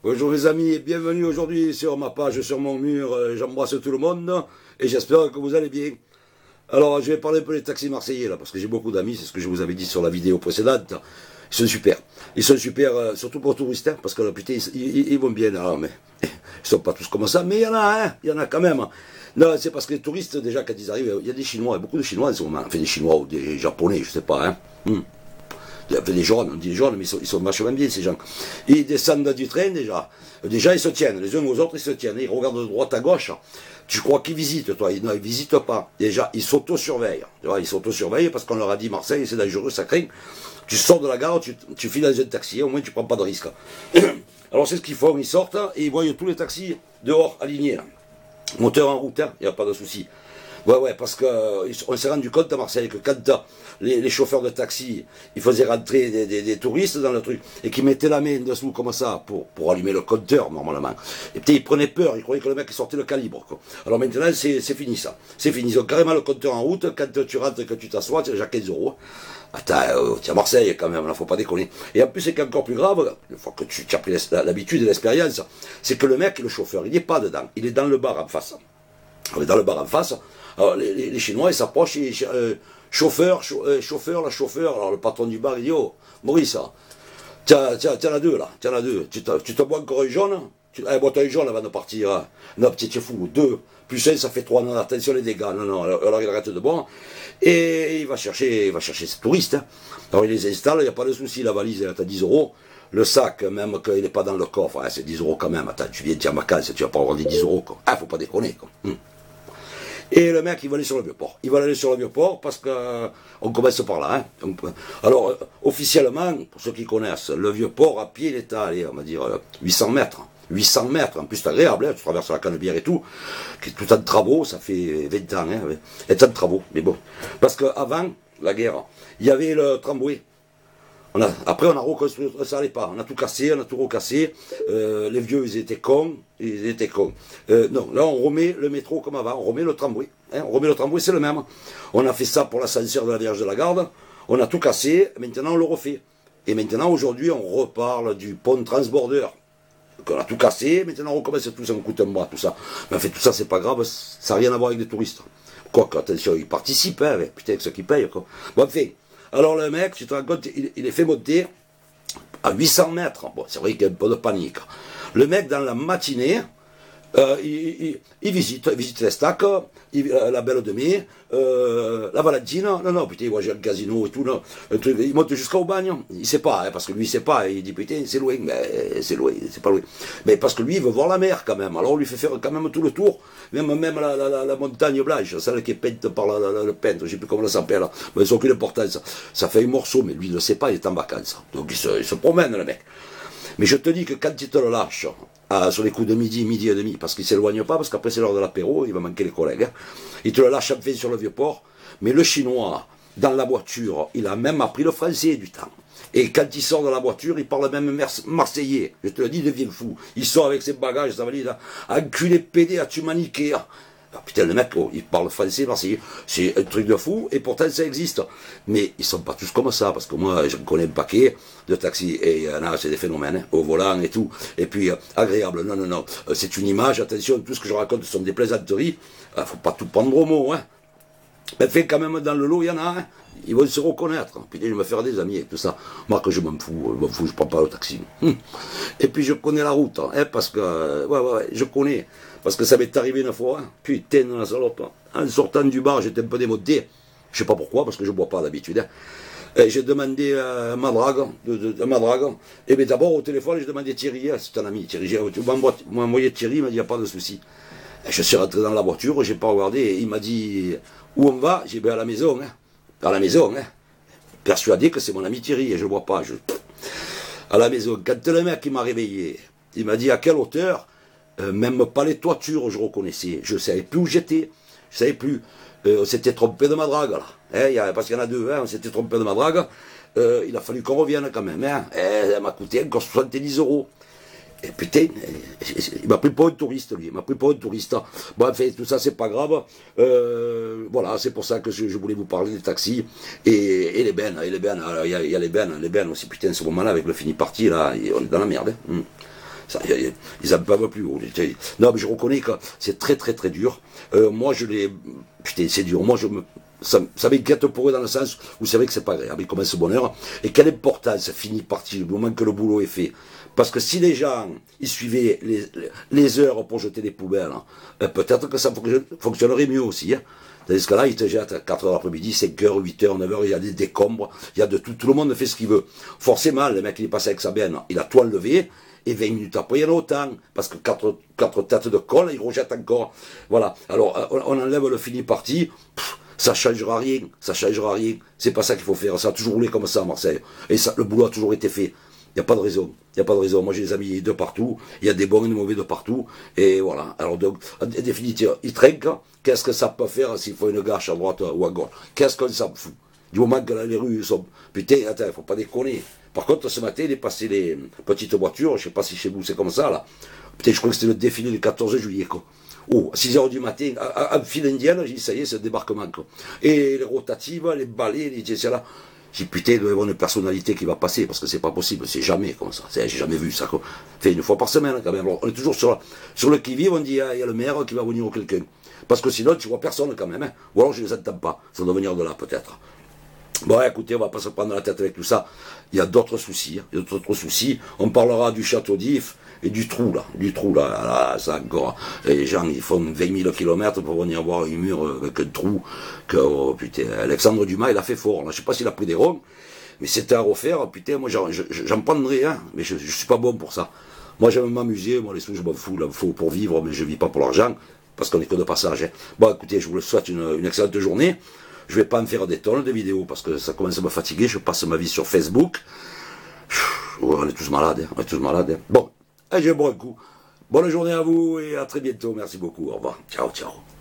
Bonjour les amis et bienvenue aujourd'hui sur ma page, sur mon mur. J'embrasse tout le monde et j'espère que vous allez bien. Alors je vais parler un peu des taxis marseillais là, parce que j'ai beaucoup d'amis, c'est ce que je vous avais dit sur la vidéo précédente. Ils sont super. Ils sont super, surtout pour les touristes, hein, parce que là, putain, ils vont bien là, mais ils sont pas tous comme ça, mais il y en a, hein, il y en a quand même. Non, c'est parce que les touristes, déjà, quand ils arrivent, il y a des Chinois, beaucoup de Chinois en ce moment, enfin des Chinois ou des Japonais, je sais pas, hein. Il y a des jaunes, on dit les jaunes, mais ils sont vachement bien ces gens. Ils descendent du train déjà. Déjà ils se tiennent, les uns aux autres ils se tiennent. Ils regardent de droite à gauche. Tu crois qu'ils visitent, toi? Non, ils visitent pas. Déjà, ils s'auto-surveillent. Ils s'auto-surveillent parce qu'on leur a dit Marseille, c'est dangereux, ça craint. Tu sors de la gare, tu files dans un taxi, au moins tu prends pas de risque. Alors c'est ce qu'ils font, ils sortent et ils voient tous les taxis dehors alignés. Là. Moteur en route, il n'y a pas de souci. Ouais, parce qu'on s'est rendu compte à Marseille que quand les chauffeurs de taxi, ils faisaient rentrer des touristes dans le truc, et qu'ils mettaient la main dessous comme ça, pour allumer le compteur, normalement. Et peut-être ils prenaient peur, ils croyaient que le mec sortait le calibre, quoi. Alors maintenant, c'est fini ça. C'est fini. Ils ont carrément le compteur en route, quand tu rentres, que tu t'assois, tu as déjà 15 euros. Attends, tu es à Marseille quand même, là, faut pas déconner. Et en plus, c'est encore plus grave, une fois que tu as pris l'habitude et l'expérience, c'est que le mec, le chauffeur, il n'est pas dedans, il est dans le bar en face. On est dans le bar en face. Alors les Chinois ils s'approchent, chauffeur, la chauffeur, alors le patron du bar il dit oh Maurice, t'en as deux là, t'en as deux, tu te bois encore un jaune, bois-toi un jaune avant de partir, non petit tu es fou, deux, plus un ça fait trois, non attention les dégâts, non, alors il arrête de boire, et il va chercher ses touristes, hein. Alors il les installe, il n'y a pas de souci, la valise t'as 10 euros, le sac, même qu'il n'est pas dans le coffre, hein, c'est 10 euros quand même, attends, tu viens de vacances, tu vas pas avoir des 10 euros quoi, faut pas déconner quoi. Et le mec, il va aller sur le Vieux-Port. Il va aller sur le Vieux-Port parce que on commence par là. Hein. Alors, officiellement, pour ceux qui connaissent, le Vieux-Port, à pied, il est à, allez, on va dire, 800 mètres. 800 mètres, en plus c'est agréable, hein, tu traverses la Canebière et tout, qui est tout en travaux, ça fait 20 ans, hein, et tant de travaux, mais bon. Parce qu'avant la guerre, il y avait le tramway. Après on a reconstruit, ça n'allait pas, on a tout cassé, on a tout recassé, les vieux ils étaient cons, non, là on remet le métro comme avant, on remet le tramway, hein, on remet le tramway, c'est le même. On a fait ça pour l'ascenseur de la Vierge de la Garde, on a tout cassé, maintenant on le refait. Et maintenant aujourd'hui on reparle du pont transborder, qu'on a tout cassé, maintenant on recommence tous un coup de bras, tout ça. Mais en fait tout ça c'est pas grave, ça n'a rien à voir avec les touristes. Quoique, attention, ils participent, hein, putain, avec ceux qui payent, quoi. Bon, enfin. Alors le mec, tu te rends compte, il est fait monter à 800 mètres. Bon, c'est vrai qu'il y a un peu de panique. Le mec, dans la matinée, il visite les stacks, la Belle de Mai, la Valentine. Non, putain, il voit un casino et tout. Non, il monte jusqu'au bagne. Il sait pas, hein, parce que lui, il sait pas. Il dit, putain, c'est loin. Mais c'est loin, c'est pas loin. Mais parce que lui, il veut voir la mer quand même. Alors on lui fait faire quand même tout le tour. Même la montagne blanche, celle qui est peinte par le peintre, je sais plus comment ça s'appelle. Mais ça n'a aucune importance. Ça fait un morceau, mais lui, il ne sait pas, il est en vacances. Donc il se promène, le mec. Mais je te dis que quand il te le lâche, sur les coups de midi et demi, parce qu'il ne s'éloigne pas, parce qu'après c'est l'heure de l'apéro, il va manquer les collègues, hein. Il te le lâche enfin sur le Vieux-Port, mais le Chinois, dans la voiture, il a même appris le français du temps. Et quand il sort de la voiture, il parle même marseillais. Je te le dis, il devient fou. Il sort avec ses bagages, sa valise, enculé pédé, as-tu maniqué? Ah, putain, le mec, oh, il parle français, marseillais. C'est un truc de fou, et pourtant ça existe. Mais ils sont pas tous comme ça, parce que moi, je connais un paquet de taxis, et c'est des phénomènes, hein, au volant et tout. Et puis, agréable, non. C'est une image, attention, tout ce que je raconte sont des plaisanteries. Faut pas tout prendre au mot, hein. Mais fait quand même dans le lot, il y en a, hein. Ils vont se reconnaître. Putain, je vais me faire des amis et tout ça. Moi, que je m'en fous, je prends pas le taxi. Et puis, je connais la route, hein, parce que, ouais, je connais. Parce que ça m'est arrivé une fois, hein. Putain, la salope. En sortant du bar, j'étais un peu démodé. Je sais pas pourquoi, parce que je bois pas d'habitude, hein. Et j'ai demandé ma drague, et bien d'abord au téléphone, j'ai demandé Thierry, hein, c'est un ami, Thierry, tu m'as envoyé Thierry, il m'a dit, il n'y a pas de souci. Et je suis rentré dans la voiture, j'ai pas regardé, et il m'a dit, où on va? J'ai dit, à la maison, hein. À la maison, hein. Persuadé que c'est mon ami Thierry, et je ne vois pas. À la maison, quand le mec m'a réveillé, il m'a dit à quelle hauteur, même pas les toitures je reconnaissais, je ne savais plus où j'étais, je ne savais plus, on s'était trompé de ma drague là, hein, parce qu'il y en a deux, hein, on s'était trompé de ma drague, il a fallu qu'on revienne quand même, hein, elle m'a coûté encore 70 euros. Et putain, il m'a pris pour un touriste, lui. Il m'a pris pour un touriste. Bon, enfin, tout ça, c'est pas grave. Voilà, c'est pour ça que je voulais vous parler des taxis. Et les bennes, il y a les bennes aussi. Putain, ce moment-là, avec le fini parti, là, on est dans la merde. Hein. Ça, ils n'en peuvent plus. Non, mais je reconnais que c'est très très très dur. Moi, je l'ai... Putain, c'est dur. Moi, ça m'inquiète pour eux dans le sens où c'est vrai que c'est pas agréable. Ils commencent ce bonheur. Et quelle importance finit partie du moment que le boulot est fait. Parce que si les gens, ils suivaient les heures pour jeter les poubelles, peut-être que ça fonctionnerait mieux aussi. Hein. Dans ce cas-là, ils te jettent à 4h l'après-midi, 5h, 8h, 9h, il y a des décombres, il y a de tout. Tout le monde fait ce qu'il veut. Forcément, le mec, il est passé avec sa benne, il a tout enlevé, et 20 minutes après, il y en a autant. Parce que 4 têtes de colle, il rejette encore. Voilà. Alors, on enlève le fini parti. Ça changera rien, ça changera rien. C'est pas ça qu'il faut faire. Ça a toujours roulé comme ça à Marseille. Et ça, le boulot a toujours été fait. Il n'y a pas de raison. Il n'y a pas de raison. Moi, j'ai des amis de partout. Il y a des bons et des mauvais de partout. Et voilà. Alors, donc, en définitive, ils trinquent. Qu'est-ce que ça peut faire s'il faut une gâche à droite ou à gauche? Qu'est-ce qu'on s'en fout? Du moment que là, les rues sont... Putain, attends, il faut pas déconner. Par contre, ce matin, il est passé les petites voitures. Je sais pas si chez vous c'est comme ça, là. Putain, je crois que c'était le défilé du 14 juillet, quoi. Oh, à 6h du matin, en file indienne, j'ai dit, ça y est, c'est le débarquement, quoi. Et les rotatives, les balais, les etc. J'ai dit, putain, il doit y avoir une personnalité qui va passer, parce que c'est pas possible, c'est jamais comme ça. J'ai jamais vu ça, quoi. Fait une fois par semaine, quand même. Alors, on est toujours sur le qui-vive, on dit, il y a le maire qui va venir ou quelqu'un. Parce que sinon, tu vois personne, quand même, hein. Ou alors, je les entends pas. Ça doit venir de là, peut-être. Bon, écoutez, on va pas se prendre la tête avec tout ça. Il y a d'autres soucis, hein. Il y a d'autres soucis. On parlera du château d'If et du trou, là, ça encore. Les gens, ils font 20 000 kilomètres pour venir voir un mur avec un trou. Que, oh, putain, Alexandre Dumas, il a fait fort, là. Je sais pas s'il a pris des ronds, mais c'était à refaire. Putain, moi, j'en prendrais, hein. Mais je suis pas bon pour ça. Moi, j'aime m'amuser. Moi, les sous, je m'en fous, là, faut pour vivre, mais je vis pas pour l'argent. Parce qu'on est que de passage, hein. Bon, écoutez, je vous souhaite une excellente journée. Je vais pas en faire des tonnes de vidéos parce que ça commence à me fatiguer. Je passe ma vie sur Facebook. On est tous malades, hein. On est tous malades. Hein. Bon, allez, je bois un coup. Bonne journée à vous et à très bientôt. Merci beaucoup. Au revoir. Ciao, ciao.